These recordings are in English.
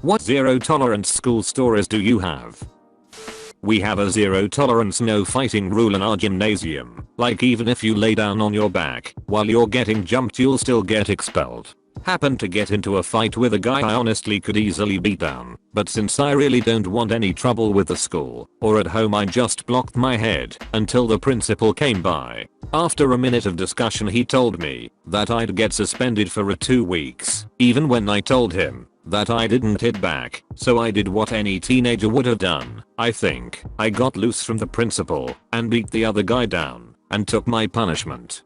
What zero tolerance school stories do you have? We have a zero tolerance no fighting rule in our gymnasium, like even if you lay down on your back while you're getting jumped you'll still get expelled. Happened to get into a fight with a guy I honestly could easily beat down, but since I really don't want any trouble with the school or at home I just blocked my head until the principal came by. After a minute of discussion he told me that I'd get suspended for 2 weeks, even when I told him that I didn't hit back, so I did what any teenager would have done. I think I got loose from the principal and beat the other guy down and took my punishment.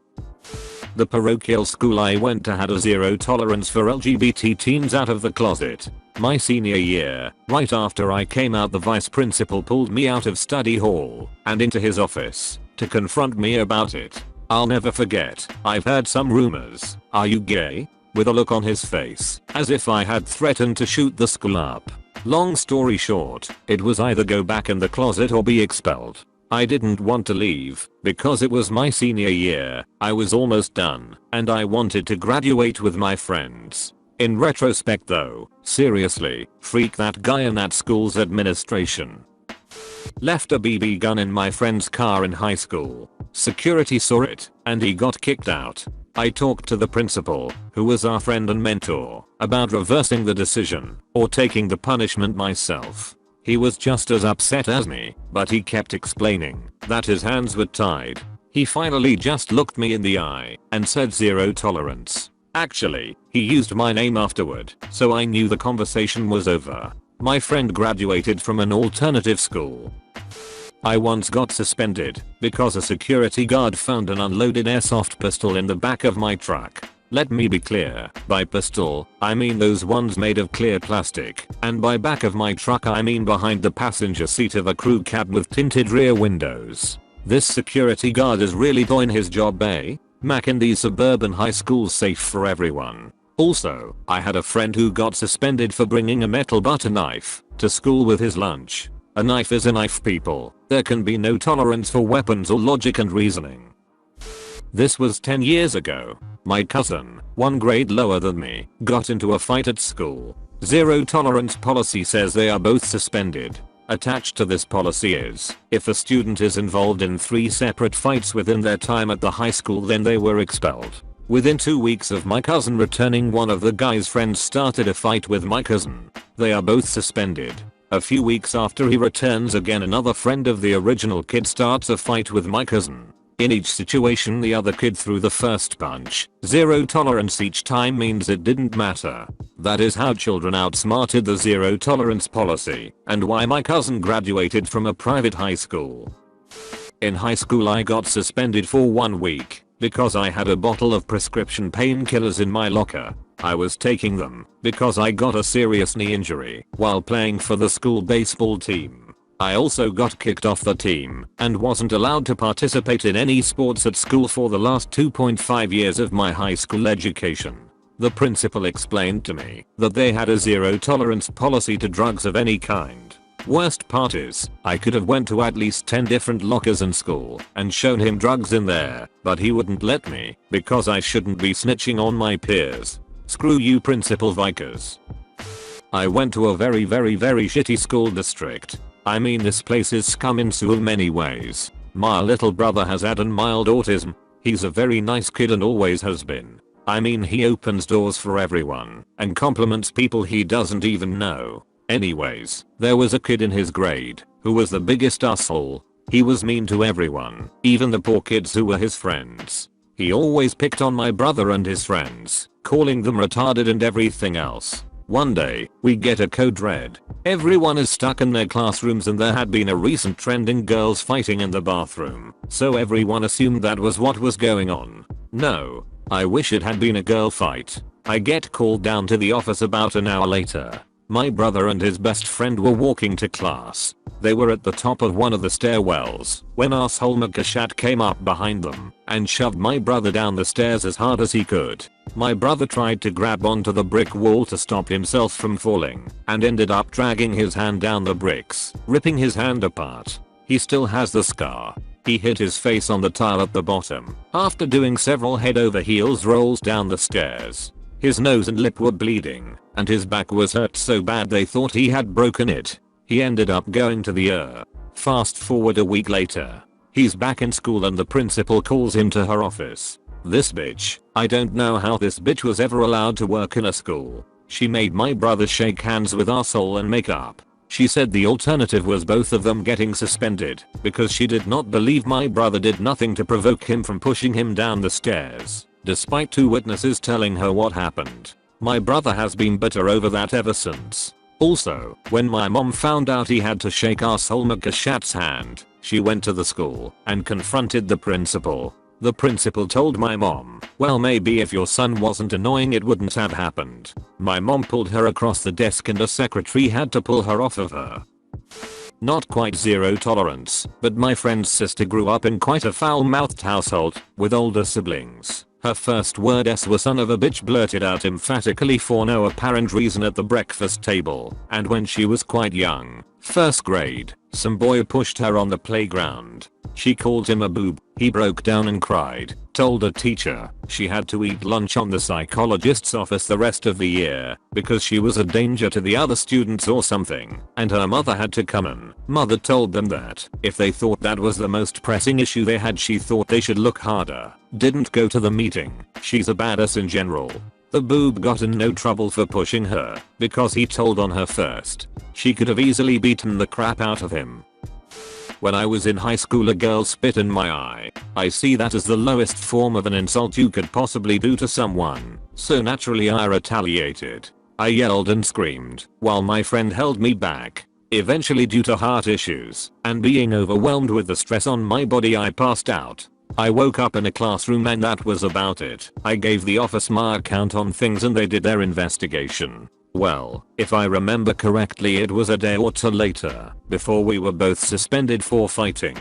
The parochial school I went to had a zero tolerance for LGBT teens out of the closet. My senior year, right after I came out the vice principal pulled me out of study hall and into his office to confront me about it. I'll never forget, I've heard some rumors, are you gay? With a look on his face, as if I had threatened to shoot the school up. Long story short, it was either go back in the closet or be expelled. I didn't want to leave, because it was my senior year, I was almost done, and I wanted to graduate with my friends. In retrospect though, seriously, freak that guy in that school's administration. Left a BB gun in my friend's car in high school. Security saw it, and he got kicked out. I talked to the principal, who was our friend and mentor, about reversing the decision or taking the punishment myself. He was just as upset as me, but he kept explaining that his hands were tied. He finally just looked me in the eye and said zero tolerance. Actually, he used my name afterward, so I knew the conversation was over. My friend graduated from an alternative school. I once got suspended because a security guard found an unloaded airsoft pistol in the back of my truck. Let me be clear, by pistol, I mean those ones made of clear plastic, and by back of my truck I mean behind the passenger seat of a crew cab with tinted rear windows. This security guard is really doing his job, eh? Making these suburban high schools safe for everyone. Also, I had a friend who got suspended for bringing a metal butter knife to school with his lunch. A knife is a knife, people. There can be no tolerance for weapons or logic and reasoning. This was 10 years ago. My cousin, 1 grade lower than me, got into a fight at school. Zero tolerance policy says they are both suspended. Attached to this policy is, if a student is involved in 3 separate fights within their time at the high school then they were expelled. Within 2 weeks of my cousin returning, one of the guy's friends started a fight with my cousin. They are both suspended. A few weeks after he returns again, another friend of the original kid starts a fight with my cousin. In each situation the other kid threw the first punch. Zero tolerance each time means it didn't matter. That is how children outsmarted the zero tolerance policy, and why my cousin graduated from a private high school. In high school I got suspended for 1 week because I had a bottle of prescription painkillers in my locker. I was taking them because I got a serious knee injury while playing for the school baseball team. I also got kicked off the team and wasn't allowed to participate in any sports at school for the last 2.5 years of my high school education. The principal explained to me that they had a zero tolerance policy to drugs of any kind. Worst part is, I could have went to at least 10 different lockers in school and shown him drugs in there, but he wouldn't let me because I shouldn't be snitching on my peers. Screw you, Principal Vikers. I went to a very shitty school district. I mean, this place is scum in so many ways. My little brother has had mild autism. He's a very nice kid and always has been. I mean, he opens doors for everyone and compliments people he doesn't even know. Anyways, there was a kid in his grade who was the biggest asshole. He was mean to everyone, even the poor kids who were his friends. He always picked on my brother and his friends, calling them retarded and everything else. One day, we get a code red. Everyone is stuck in their classrooms and there had been a recent trend in girls fighting in the bathroom, so everyone assumed that was what was going on. No, I wish it had been a girl fight. I get called down to the office about an hour later. My brother and his best friend were walking to class. They were at the top of one of the stairwells when asshole Makashat came up behind them and shoved my brother down the stairs as hard as he could. My brother tried to grab onto the brick wall to stop himself from falling and ended up dragging his hand down the bricks, ripping his hand apart. He still has the scar. He hit his face on the tile at the bottom after doing several head over heels rolls down the stairs. His nose and lip were bleeding, and his back was hurt so bad they thought he had broken it. He ended up going to the ER. Fast forward a week later. He's back in school and the principal calls him to her office. This bitch, I don't know how this bitch was ever allowed to work in a school. She made my brother shake hands with arsehole and make up. She said the alternative was both of them getting suspended because she did not believe my brother did nothing to provoke him from pushing him down the stairs, despite 2 witnesses telling her what happened. My brother has been bitter over that ever since. Also, when my mom found out he had to shake arsehole Makashat's hand, she went to the school and confronted the principal. The principal told my mom, well, maybe if your son wasn't annoying it wouldn't have happened. My mom pulled her across the desk and a secretary had to pull her off of her. Not quite zero tolerance, but my friend's sister grew up in quite a foul-mouthed household with older siblings. Her first word was son of a bitch blurted out emphatically for no apparent reason at the breakfast table, and when she was quite young, 1st grade, some boy pushed her on the playground. She called him a boob. He broke down and cried, told a teacher she had to eat lunch on the psychologist's office the rest of the year because she was a danger to the other students or something, and her mother had to come in. Mother told them that if they thought that was the most pressing issue they had, she thought they should look harder. Didn't go to the meeting. She's a badass in general. The boob got in no trouble for pushing her because he told on her first. She could have easily beaten the crap out of him. When I was in high school a girl spit in my eye. I see that as the lowest form of an insult you could possibly do to someone, so naturally I retaliated. I yelled and screamed while my friend held me back. Eventually, due to heart issues and being overwhelmed with the stress on my body, I passed out. I woke up in a classroom and that was about it. I gave the office my account on things and they did their investigation. Well, if I remember correctly it was a day or 2 later before we were both suspended for fighting.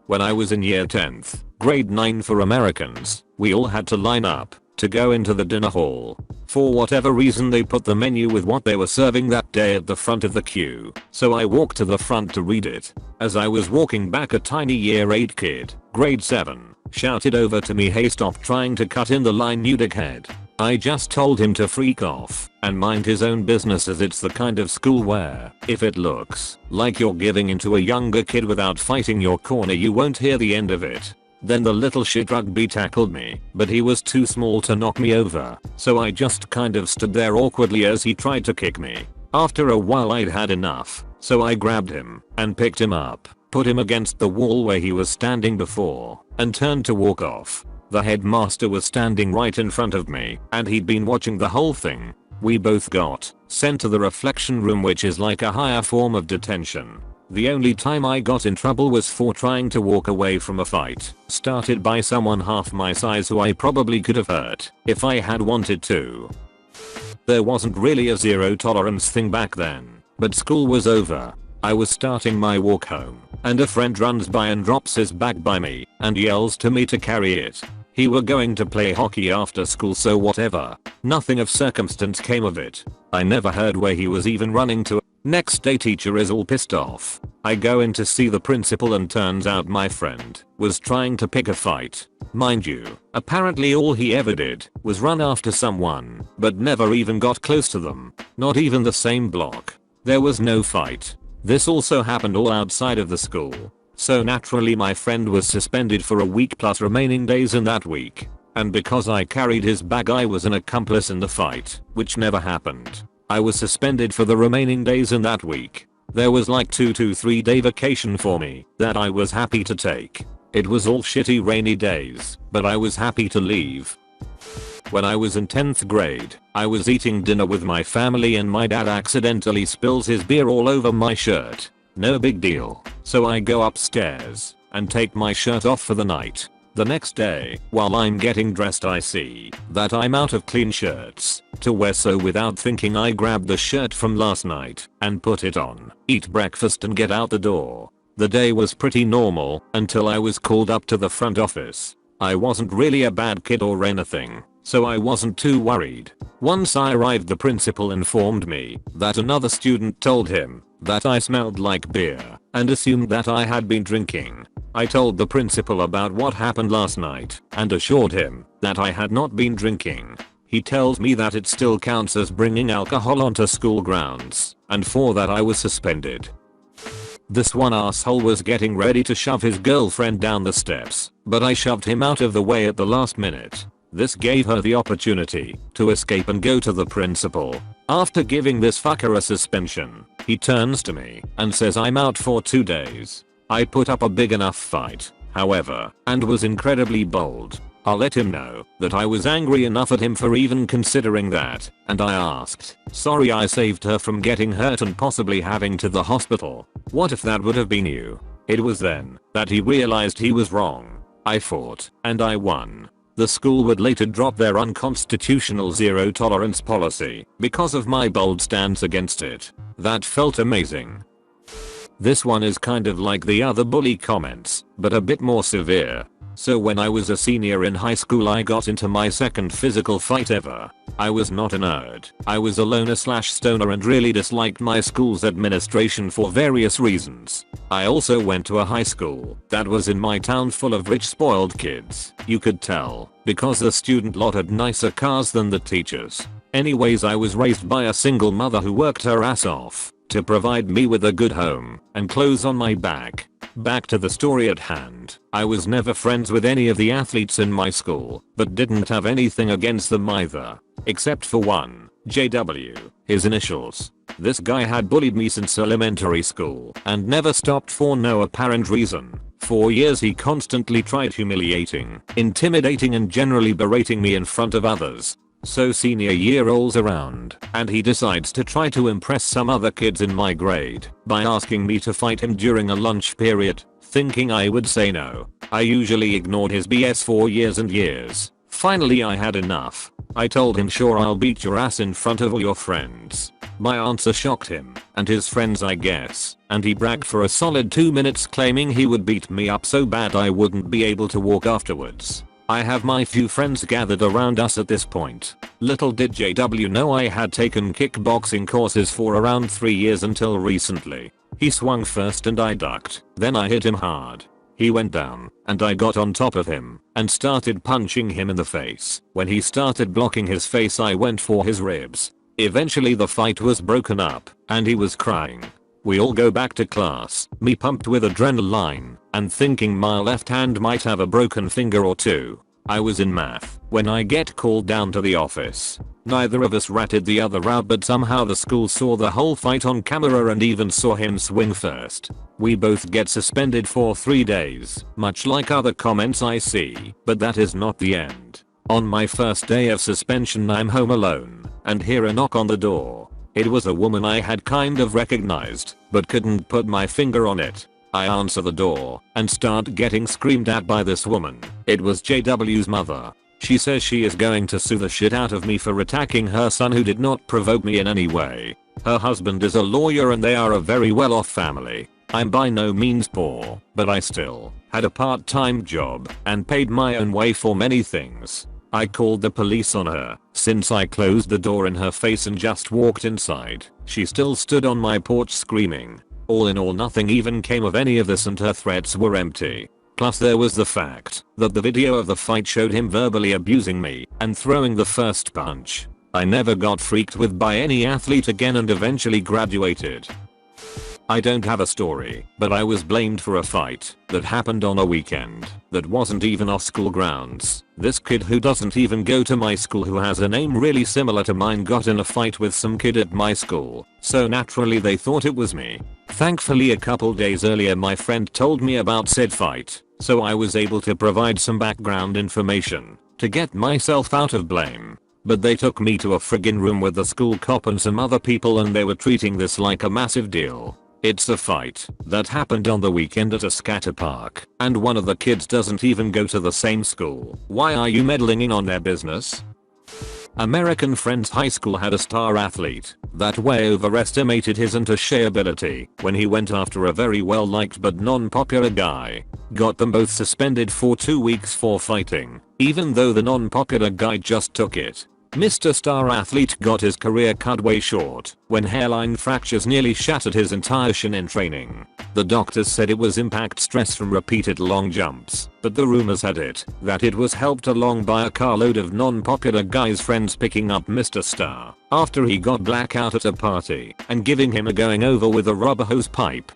When I was in year 10th, grade 9 for Americans, we all had to line up to go into the dinner hall. For whatever reason they put the menu with what they were serving that day at the front of the queue, so I walked to the front to read it. As I was walking back, a tiny year 8 kid, grade 7, shouted over to me, "Hey, stop trying to cut in the line, you dickhead." I just told him to freak off and mind his own business, as it's the kind of school where if it looks like you're giving in to a younger kid without fighting your corner, you won't hear the end of it. Then the little shit rugby tackled me, but he was too small to knock me over, so I just kind of stood there awkwardly as he tried to kick me. After a while I'd had enough, so I grabbed him and picked him up, put him against the wall where he was standing before, and turned to walk off. The headmaster was standing right in front of me, and he'd been watching the whole thing. We both got sent to the reflection room, which is like a higher form of detention. The only time I got in trouble was for trying to walk away from a fight started by someone half my size who I probably could have hurt if I had wanted to. There wasn't really a zero tolerance thing back then, but school was over. I was starting my walk home, and a friend runs by and drops his bag by me and yells to me to carry it. He were going to play hockey after school, so whatever. Nothing of circumstance came of it. I never heard where he was even running to. Next day, teacher is all pissed off. I go in to see the principal and turns out my friend was trying to pick a fight. Mind you, apparently all he ever did was run after someone, but never even got close to them. Not even the same block. There was no fight. This also happened all outside of the school. So naturally my friend was suspended for a week plus remaining days in that week. And because I carried his bag, I was an accomplice in the fight, which never happened. I was suspended for the remaining days in that week. There was like 2 to 3 day vacation for me that I was happy to take. It was all shitty rainy days, but I was happy to leave. When I was in 10th grade, I was eating dinner with my family and my dad accidentally spills his beer all over my shirt. No big deal. So I go upstairs and take my shirt off for the night. The next day, while I'm getting dressed, I see that I'm out of clean shirts to wear, so without thinking I grab the shirt from last night and put it on, eat breakfast and get out the door. The day was pretty normal until I was called up to the front office. I wasn't really a bad kid or anything, so I wasn't too worried. Once I arrived, the principal informed me that another student told him that I smelled like beer and assumed that I had been drinking. I told the principal about what happened last night and assured him that I had not been drinking. He tells me that it still counts as bringing alcohol onto school grounds, and for that I was suspended. This one asshole was getting ready to shove his girlfriend down the steps, but I shoved him out of the way at the last minute. This gave her the opportunity to escape and go to the principal. After giving this fucker a suspension, he turns to me and says I'm out for 2 days. I put up a big enough fight, however, and was incredibly bold. I'll let him know that I was angry enough at him for even considering that, and I asked, sorry I saved her from getting hurt and possibly having to the hospital. What if that would have been you? It was then that he realized he was wrong. I fought, and I won. The school would later drop their unconstitutional zero tolerance policy because of my bold stance against it. That felt amazing. This one is kind of like the other bully comments, but a bit more severe. So when I was a senior in high school I got into my second physical fight ever. I was not a nerd. I was a loner/stoner and really disliked my school's administration for various reasons. I also went to a high school that was in my town full of rich spoiled kids. You could tell, because the student lot had nicer cars than the teachers. Anyways, I was raised by a single mother who worked her ass off to provide me with a good home and clothes on my back. Back to the story at hand. I was never friends with any of the athletes in my school, but didn't have anything against them either. Except for one, JW, his initials. This guy had bullied me since elementary school and never stopped for no apparent reason. For years he constantly tried humiliating, intimidating and generally berating me in front of others. So senior year rolls around, and he decides to try to impress some other kids in my grade by asking me to fight him during a lunch period, thinking I would say no. I usually ignored his BS for years and years. Finally I had enough. I told him sure I'll beat your ass in front of all your friends. My answer shocked him, and his friends I guess, and he bragged for a solid 2 minutes claiming he would beat me up so bad I wouldn't be able to walk afterwards. I have my few friends gathered around us at this point. Little did JW know I had taken kickboxing courses for around 3 years until recently. He swung first and I ducked, then I hit him hard. He went down, and I got on top of him and started punching him in the face. When he started blocking his face I went for his ribs. Eventually the fight was broken up, and he was crying. We all go back to class, me pumped with adrenaline, and thinking my left hand might have a broken finger or two. I was in math when I get called down to the office. Neither of us ratted the other out, but somehow the school saw the whole fight on camera and even saw him swing first. We both get suspended for 3 days, much like other comments I see, but that is not the end. On my first day of suspension I'm home alone, and hear a knock on the door. It was a woman I had kind of recognized, but couldn't put my finger on it. I answer the door and start getting screamed at by this woman. It was JW's mother. She says she is going to sue the shit out of me for attacking her son who did not provoke me in any way. Her husband is a lawyer and they are a very well-off family. I'm by no means poor, but I still had a part-time job and paid my own way for many things. I called the police on her, since I closed the door in her face and just walked inside. She still stood on my porch screaming. All in all, nothing even came of any of this and her threats were empty. Plus there was the fact that the video of the fight showed him verbally abusing me and throwing the first punch. I never got freaked with by any athlete again and eventually graduated. I don't have a story, but I was blamed for a fight that happened on a weekend that wasn't even off school grounds. This kid who doesn't even go to my school, who has a name really similar to mine, got in a fight with some kid at my school, so naturally they thought it was me. Thankfully a couple days earlier my friend told me about said fight, so I was able to provide some background information to get myself out of blame. But they took me to a friggin' room with the school cop and some other people and they were treating this like a massive deal. It's a fight that happened on the weekend at a scatter park, and one of the kids doesn't even go to the same school. Why are you meddling in on their business? American Friend's high school had a star athlete that way overestimated his attaché ability when he went after a very well liked but non-popular guy. Got them both suspended for 2 weeks for fighting, even though the non-popular guy just took it. Mr. Star Athlete got his career cut way short when hairline fractures nearly shattered his entire shin in training. The doctors said it was impact stress from repeated long jumps, but the rumors had it that it was helped along by a carload of non-popular guys' friends picking up Mr. Star after he got blackout at a party and giving him a going over with a rubber hose pipe.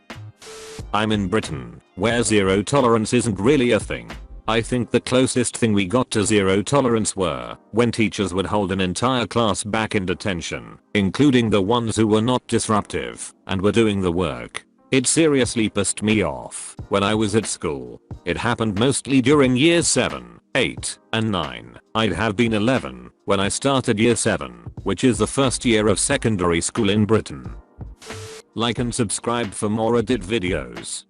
I'm in Britain, where zero tolerance isn't really a thing. I think the closest thing we got to zero tolerance were when teachers would hold an entire class back in detention, including the ones who were not disruptive and were doing the work. It seriously pissed me off when I was at school. It happened mostly during years 7, 8, and 9. I'd have been 11 when I started year 7, which is the first year of secondary school in Britain. Like and subscribe for more Reddit videos.